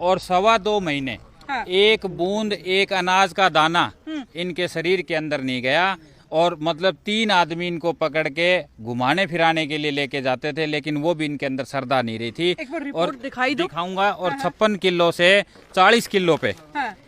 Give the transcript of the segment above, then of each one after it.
और 2.25 महीने एक बूंद एक अनाज का दाना इनके शरीर के अंदर नहीं गया। और मतलब 3 आदमी इनको पकड़ के घुमाने फिराने के लिए लेके जाते थे, लेकिन वो भी इनके अंदर श्रद्धा नहीं रही थी। और दिखाऊंगा। और 56 किलो से 40 किलो पे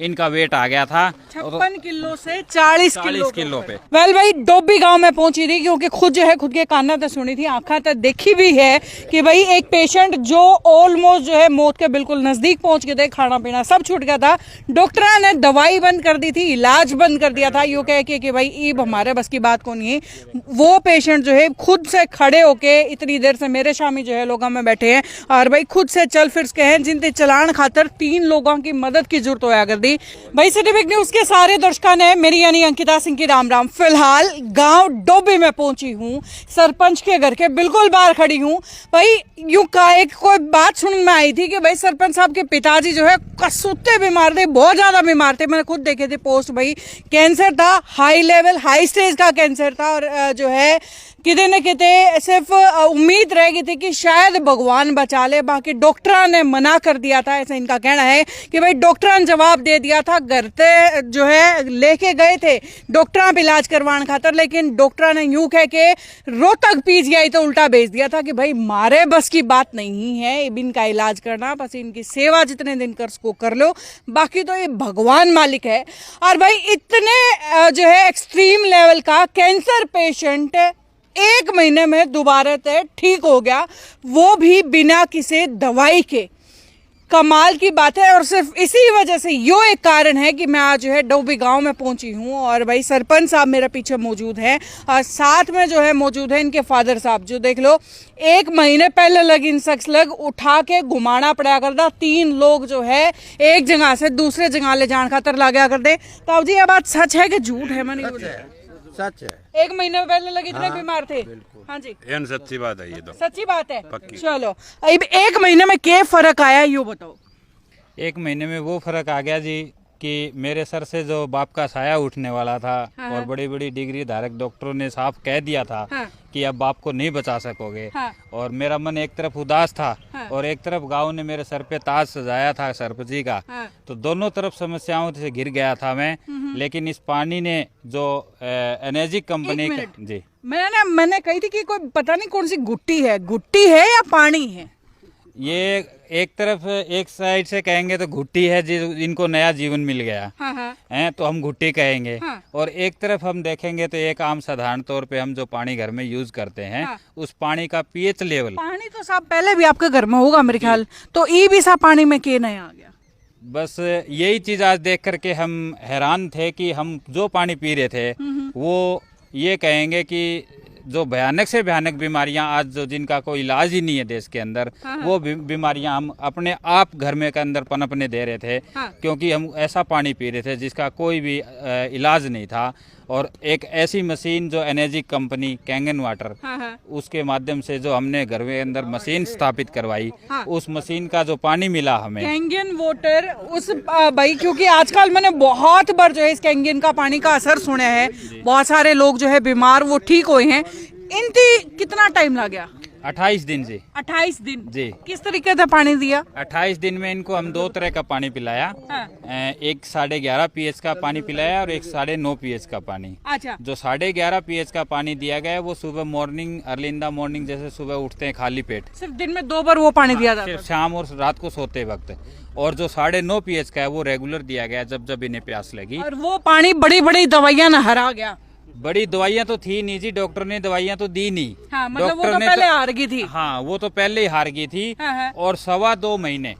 इनका वेट आ गया था। 56 किलो से 40 किलो पे। वेल भाई डोबी गांव में पहुंची थी, क्योंकि खुद जो है खुद के काना तक सुनी थी, आंखा तक देखी भी है कि भाई एक पेशेंट जो ऑलमोस्ट जो है मौत के बिल्कुल नजदीक पहुंच गए थे, खाना पीना सब छूट गया था। डॉक्टर ने दवाई बंद कर दी थी, इलाज बंद कर दिया था, यूं कह के कि भाई ईब हमारे बस की बात को नहीं है। वो पेशेंट जो है खुद से खड़े होके इतनी देर से मेरे शामी जो है लोगों में बैठे हैं और भाई खुद से चल फिर के हैं, जिनके चलान खातर 3 लोगों की मदद की जरूरत होया कर दी। भाई सिटी बिग न्यूज के सारे दर्शकों ने मेरी यानी अंकिता सिंह की राम राम। फिलहाल गांव डोबी में पहुंची हूं, सरपंच के घर के बिल्कुल बाहर खड़ी हूं। भाई यूं का एक कोई बात सुन में आई थी कि भाई सरपंच साहब के पिताजी जो है कसूते बीमार थे, बहुत ज्यादा बीमार थे। मैंने खुद देखे थे पोस्ट, भाई कैंसर था, हाई लेवल हाई स्टेज का कैंसर था। और जो है किते न किते सिर्फ उम्मीद रह गई थी कि शायद भगवान बचा ले, बाकी डॉक्टर ने मना कर दिया था। ऐसा इनका कहना है कि भाई डॉक्टर ने जवाब दे दिया था, घर से जो है लेके गए थे डॉक्टर इलाज करवाने खातर, लेकिन डॉक्टर ने यूं कह के रोहतक पीजीआई तो उल्टा भेज दिया था कि भाई मारे बस की बात नहीं है इनका इलाज करना, बस इनकी सेवा जितने दिन कर सको कर लो, बाकी तो ये भगवान मालिक है। और भाई इतने जो है एक्सट्रीम लेवल का कैंसर पेशेंट 1 महीने में दोबारा से ठीक हो गया, वो भी बिना किसी दवाई के। कमाल की बात है। और सिर्फ इसी वजह से यो एक कारण है कि मैं आज जो है डोबी गांव में पहुंची हूं और भाई सरपंच साहब मेरे पीछे मौजूद हैं और साथ में जो है मौजूद है इनके फादर साहब, जो देख लो 1 महीने पहले लग इन शख्स लग उठा के घुमाना पड़ा करता। 3 लोग जो है एक जगह से दूसरे जगह ले जान खातर ला गया करते। तो जी ये बात सच है कि झूठ है? मैंने सच है। 1 महीने पहले लगे इतने बीमार थे? हाँ जी सच्ची बात है, ये तो सच्ची बात है। चलो अब 1 महीने में क्या फर्क आया यो बताओ। 1 महीने में वो फर्क आ गया जी कि मेरे सर से जो बाप का साया उठने वाला था और बड़ी बड़ी डिग्री धारक डॉक्टरों ने साफ कह दिया था कि अब बाप को नहीं बचा सकोगे। और मेरा मन एक तरफ उदास था और एक तरफ गांव ने मेरे सर पे ताज सजाया था सरपंची का, तो दोनों तरफ समस्याओं से घिर गया था मैं। लेकिन इस पानी ने जो एनर्जी कंपनी जी मैंने कही थी कि कोई पता नहीं कौन सी गुट्टी है या पानी है। ये एक तरफ एक साइड से कहेंगे तो घुट्टी है जी, इनको नया जीवन मिल गया है तो हम घुट्टी कहेंगे। और एक तरफ हम देखेंगे तो एक आम साधारण तौर पे हम जो पानी घर में यूज करते हैं उस पानी का पीएच लेवल। पानी तो साहब पहले भी आपके घर में होगा मेरे ख्याल, तो ये भी साहब पानी में के नया आ गया। बस यही चीज आज देख करके हम हैरान थे कि हम जो पानी पी रहे थे वो ये कहेंगे कि जो भयानक से भयानक बीमारियां आज जो जिनका कोई इलाज ही नहीं है देश के अंदर, वो बीमारियां हम अपने आप घर में के अंदर पनपने दे रहे थे क्योंकि हम ऐसा पानी पी रहे थे जिसका कोई भी इलाज नहीं था। और एक ऐसी मशीन जो एनर्जी कंपनी कैंगन वाटर उसके माध्यम से जो हमने घर में अंदर मशीन स्थापित करवाई, उस मशीन का जो पानी मिला हमें कैंगन वाटर उस भाई, क्योंकि आजकल मैंने बहुत बार जो है इस कैंगन का पानी का असर सुना है, बहुत सारे लोग जो है बीमार वो ठीक हुए हैं। इनकी कितना टाइम लग गया? 28 दिन जी। 28 दिन जी। किस तरीके से पानी दिया? 28 दिन में इनको हम 2 तरह का पानी पिलाया। एक 11.5 pH का पानी पिलाया और एक 9.5 pH का पानी। अच्छा। जो 11.5 pH का पानी दिया गया वो सुबह morning early in the morning, जैसे सुबह उठते हैं खाली पेट, सिर्फ दिन में 2 बार वो पानी दिया जाता है, सिर्फ शाम और रात को सोते वक्त। और जो 9.5 pH का है वो रेगुलर दिया गया जब जब इन्हें प्यास लगी। और वो पानी बड़ी बड़ी दवाइयां न हरा गया। बड़ी दवाइयां तो थी नहीं जी, डॉक्टर ने दवाइयां तो दी नहीं। मतलब वो तो पहले हार गई थी। हाँ, वो तो पहले ही हार गई थी। और 2.25 महीने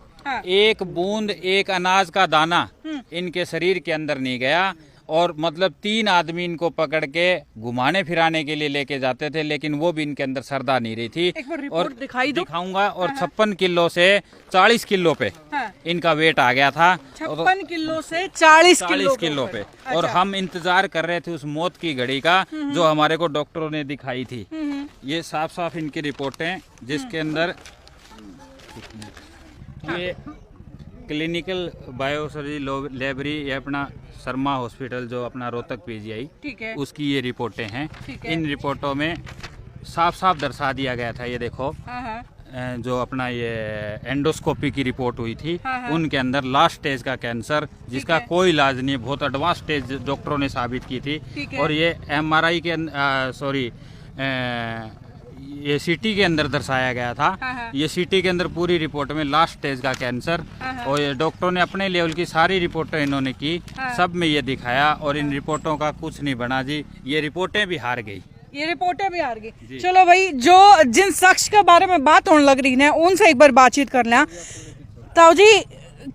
एक बूंद एक अनाज का दाना इनके शरीर के अंदर नहीं गया। और मतलब 3 आदमी इनको पकड़ के घुमाने फिराने के लिए लेके जाते थे, लेकिन वो भी इनके अंदर श्रद्धा नहीं रही थी। और दिखाऊंगा। और 56 किलो से 40 किलो पे इनका वेट आ गया था। 56 किलो से 40 किलो पे। और हम इंतजार कर रहे थे उस मौत की घड़ी का जो हमारे को डॉक्टरों ने दिखाई थी। ये साफ साफ इनकी रिपोर्टें, जिसके अंदर ये क्लिनिकल बायोसर्जरी लैबोरेटरी, ये अपना शर्मा हॉस्पिटल जो अपना रोहतक पीजीआई, उसकी ये रिपोर्टें हैं। इन रिपोर्टों में साफ साफ दर्शा दिया गया था, ये देखो जो अपना ये एंडोस्कोपी की रिपोर्ट हुई थी, उनके अंदर लास्ट स्टेज का कैंसर, जिसका कोई इलाज नहीं है, बहुत एडवांस स्टेज डॉक्टरों ने साबित की थी। और ये MRI के ये CT के अंदर दर्शाया गया था। ये CT के अंदर पूरी रिपोर्ट में लास्ट स्टेज का कैंसर, और ये डॉक्टरों ने अपने लेवल की सारी रिपोर्टें इन्होंने की, सब में ये दिखाया, और इन रिपोर्टों का कुछ नहीं बना जी। ये रिपोर्टें भी हार गई, ये रिपोर्टें भी हार गई। चलो भाई, जो जिन शख्स के बारे में बात होने लग रही है उनसे एक बार बातचीत कर लें। ताऊ जी,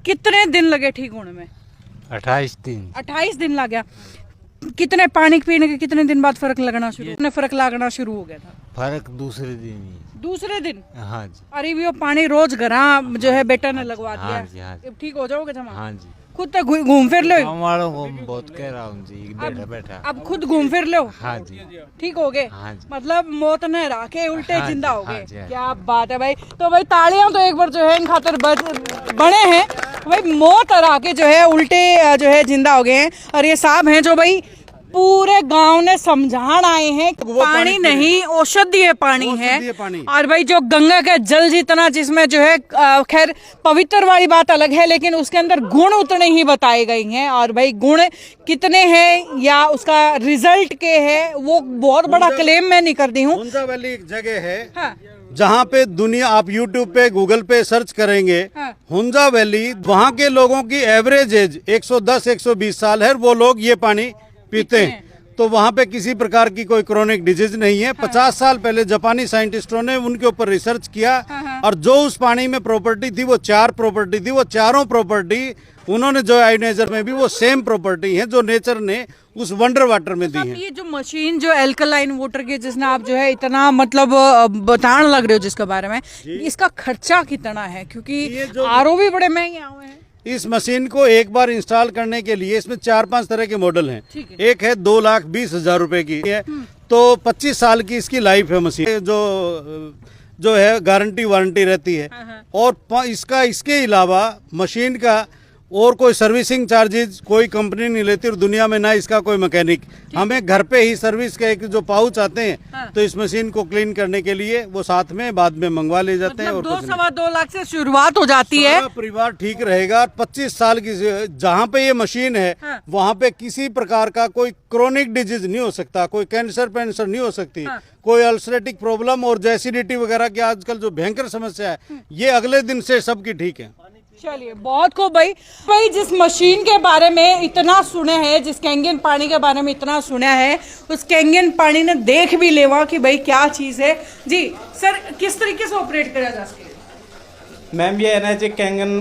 कितने दिन लगे ठीक होने में? 28 दिन। 28 दिन लग गया। कितने पानी पीने के कितने दिन बाद फर्क लगना शुरू हो गया था? फर्क दूसरे दिन ही। दूसरे दिन? हाँ जी। अरे वो पानी रोज घरा जो है बेटा ने लगवा दिया। हाँ जी, हाँ जी। अब ठीक हो जाओगे जमा? हाँ जी। खुद तक घूम फिर लो? गाँव वालों को बहुत कह रहा हूँ जी, बैठा बैठा। अब खुद घूम फिर लो? हाँ जी। ठीक हो गए? हाँ जी। मतलब मौत ने राखे उल्टे हाँ जिंदा जी, हो गए। हाँ जी, हाँ जी। क्या बात है भाई। तो भाई तालियां तो एक बार जो है इन खातर बड़े हैं भाई, मौत राके जो है उल्टे जो है जिंदा हो गए हैं। और ये साहब हैं जो भाई पूरे गांव ने समझान आए हैं कि पानी नहीं, औषधीय पानी है। और भाई जो गंगा का जल जितना, जिसमें जो है खैर पवित्र वाली बात अलग है, लेकिन उसके अंदर गुण उतने ही बताए गए हैं। और भाई गुण कितने हैं या उसका रिजल्ट के है, वो बहुत बड़ा क्लेम मैं नहीं करती हूँ। हुंजा वैली एक जगह है, हाँ। जहाँ पे दुनिया, आप YouTube पे गूगल पे सर्च करेंगे, हाँ। हुंजा वैली, वहाँ के लोगों की एवरेज एज 110-120 साल है, वो लोग ये पानी पीते हैं। तो वहाँ पे किसी प्रकार की कोई क्रोनिक डिजीज नहीं है। 50 साल पहले जापानी साइंटिस्टों ने उनके ऊपर रिसर्च किया, और जो उस पानी में प्रॉपर्टी थी, वो 4 प्रॉपर्टी थी। वो चारों प्रॉपर्टी उन्होंने जो आयोनाइजर में भी वो सेम प्रॉपर्टी है जो नेचर ने उस वंडर वाटर में दी है। ये जो मशीन जो एल्कलाइन वाटर की जिसने आप जो है इतना मतलब बताने लग रहे हो जिसके बारे में, इसका खर्चा कितना है? क्योंकि RO भी बड़े महंगे आए हैं। इस मशीन को एक बार इंस्टॉल करने के लिए इसमें 4-5 तरह के मॉडल हैं। एक है 2,20,000 रुपए की है, तो 25 साल की इसकी लाइफ है मशीन, जो है गारंटी वारंटी रहती है। और इसके अलावा मशीन का और कोई सर्विसिंग चार्जेज कोई कंपनी नहीं लेती, और दुनिया में ना इसका कोई मैकेनिक। हमें घर पे ही सर्विस के एक जो पाउच आते हैं, तो इस मशीन को क्लीन करने के लिए वो साथ में बाद में मंगवा ले जाते हैं। और 2-2.25 लाख से शुरुआत हो जाती है। परिवार ठीक रहेगा। 25 साल की जहाँ पे ये मशीन है, वहाँ पे किसी प्रकार का कोई क्रोनिक डिजीज नहीं हो सकता, कोई कैंसर नहीं हो सकती, कोई अल्सरेटिक प्रॉब्लम और एसिडिटी वगैरह की आजकल जो भयंकर समस्या है, ये अगले दिन से सबकी ठीक है। चलिए, बहुत खूब भाई जिस मशीन के बारे में इतना सुने हैं, जिस कैंगन पानी के बारे में इतना सुना है, उस कैंगन पानी ने देख भी लेवा कि भाई क्या चीज है। जी सर, किस तरीके से ऑपरेट करा जा सकता है? मैम, ये एनर्जी कैंगन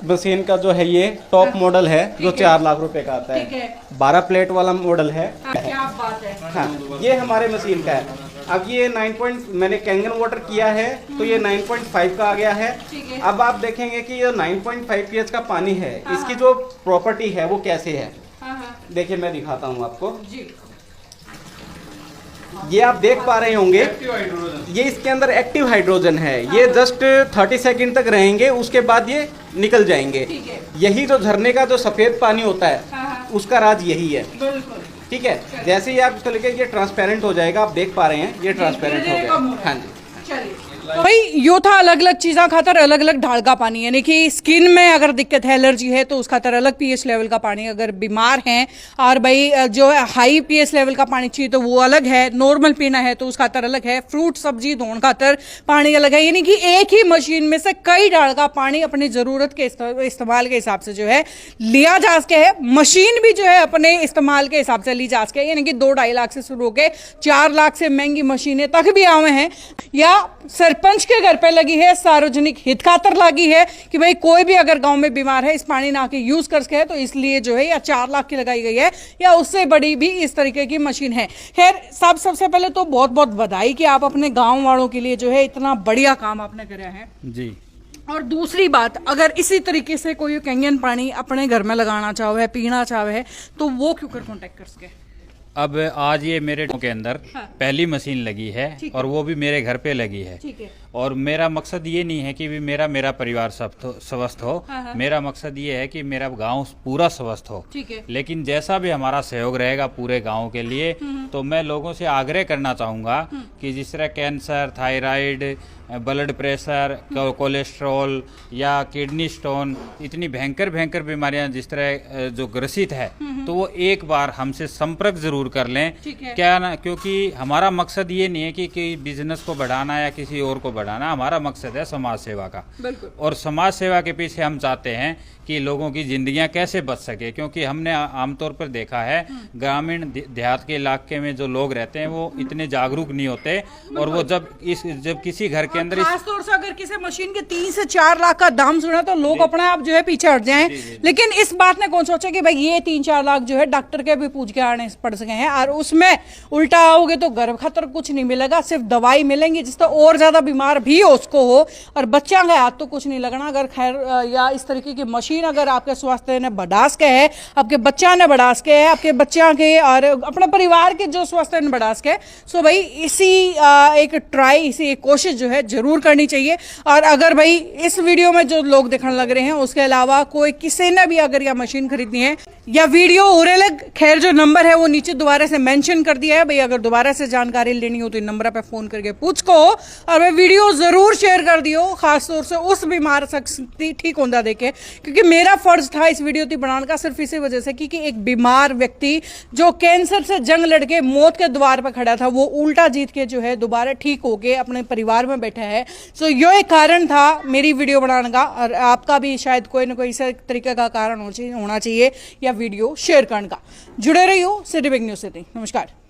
मशीन का जो है ये टॉप मॉडल है, जो 4 लाख रुपए का आता है। 12 प्लेट वाला मॉडल है। क्या बात है। हाँ, ये हमारे मशीन का है। अब ये 9 मैंने कैंगन वाटर किया है, तो ये 9.5 का आ गया है। अब आप देखेंगे कि ये 9.5 pH का पानी है, इसकी जो प्रॉपर्टी है वो कैसे है। देखिए, मैं दिखाता हूँ आपको। ये आप देख पा रहे होंगे, ये इसके अंदर एक्टिव हाइड्रोजन है। ये जस्ट 30 सेकंड तक रहेंगे, उसके बाद ये निकल जाएंगे। यही जो झरने का जो सफेद पानी होता है, उसका राज यही है। ठीक है, जैसे ही आप इसको लेके ये ट्रांसपेरेंट हो जाएगा, आप देख पा रहे हैं ये ट्रांसपेरेंट हो गया। हाँ जी। भाई यो था अलग अलग चीज़ा खातर अलग अलग ढाल का पानी, यानी कि स्किन में अगर दिक्कत है, एलर्जी है, तो उस खातर अलग पीएच लेवल का पानी। अगर बीमार हैं और भाई जो है हाई पीएच लेवल का पानी चाहिए तो वो अलग है। नॉर्मल पीना है तो उस खातर अलग है। फ्रूट सब्जी धोने खातर पानी अलग है। यानी कि एक ही मशीन में से कई ढाल का पानी अपनी ज़रूरत के इस्तेमाल के हिसाब से जो है लिया जा सके है। मशीन भी जो है अपने इस्तेमाल के हिसाब से ली जा सके, यानी कि 2-2.5 लाख से शुरू होकर 4 लाख से महंगी मशीनें तक भी आए हैं। या सरपंच के घर पे लगी है, सार्वजनिक हित खातर लगी है कि भाई कोई भी अगर गांव में बीमार है, इस पानी ना के यूज कर सके, तो इसलिए जो है या 4 लाख की लगाई गई है या उससे बड़ी भी इस तरीके की मशीन है। खैर सबसे पहले तो बहुत बहुत बधाई कि आप अपने गांव वालों के लिए जो है इतना बढ़िया काम आपने करा है जी। और दूसरी बात, अगर इसी तरीके से कोई कैंगन पानी अपने घर में लगाना चाहे, पीना चाहे, तो वो क्यों कर कॉन्टेक्ट कर सके? अब आज ये मेरे के अंदर पहली मशीन लगी है और वो भी मेरे घर पे लगी है। ठीक है। और मेरा मकसद ये नहीं है कि भी मेरा परिवार स्वस्थ हो, मेरा मकसद ये है कि मेरा गांव पूरा स्वस्थ हो। ठीक है। लेकिन जैसा भी हमारा सहयोग रहेगा पूरे गांव के लिए, तो मैं लोगों से आग्रह करना चाहूँगा कि जिस तरह cancer, thyroid, blood pressure, cholesterol या किडनी स्टोन, इतनी भयंकर भयंकर बीमारियां जिस तरह जो ग्रसित है, तो वो एक बार हमसे संपर्क जरूर कर लें। क्या ना, क्योंकि हमारा मकसद ये नहीं है कि बिजनेस को बढ़ाना या किसी और को बढ़ाना, हमारा मकसद है समाज सेवा का। और समाज सेवा के पीछे हम चाहते हैं कि लोगों की जिंदगियां कैसे बच सके, क्योंकि हमने आमतौर पर देखा है ग्रामीण देहात के इलाके में जो लोग रहते हैं वो इतने जागरूक नहीं होते, और वो जब किसी घर के अंदर खास तौर से अगर किसी मशीन के 3 से 4 लाख का दाम सुना तो लोग अपने आप जो है पीछे हट जाएं। लेकिन इस बात ने कौन सोचा कि भाई ये 3-4 लाख जो है डॉक्टर के भी पूछ के आने पड़ सके हैं, और उसमें उल्टा आओगे तो गर्भ खतर कुछ नहीं मिलेगा, सिर्फ दवाई मिलेंगी जिससे और ज्यादा बीमार भी हो उसको हो, और बच्चा का हाथ तो कुछ नहीं लगना। अगर खैर या इस तरीके की मशीन अगर आपके स्वास्थ्य ने बढ़ास के है, आपके बच्चा ने बढ़ास के है, आपके बच्चा के और अपने परिवार के जो स्वास्थ्य ने बढ़ास के, सो भाई इसी एक कोशिश जो है जरूर करनी चाहिए। और अगर भाई इस वीडियो में जो लोग दिखने लग रहे हैं उसके अलावा कोई किसी ने भी अगर यह मशीन खरीदनी है या वीडियो हो रहे लग, खैर जो नंबर है वो नीचे दोबारा से मेंशन कर दिया है भाई, अगर दोबारा से जानकारी लेनी हो तो इन नंबर पे फोन करके पूछ को, और भाई वीडियो जरूर शेयर कर दियो, खासतौर से उस बीमार शख्स ठीक होता देखे, क्योंकि मेरा फर्ज था इस वीडियो बनाने का सिर्फ इसी वजह से कि एक बीमार व्यक्ति जो कैंसर से जंग लड़के मौत के द्वार पर खड़ा था वो उल्टा जीत के जो है दोबारा ठीक होके अपने परिवार में बैठा है। सो यो एक कारण था मेरी वीडियो बनाने का, और आपका भी शायद कोई ना कोई इस तरीके का कारण होना चाहिए या वीडियो शेयर करने का। जुड़े रहियो सिटी बिग न्यूज़ से। नमस्कार।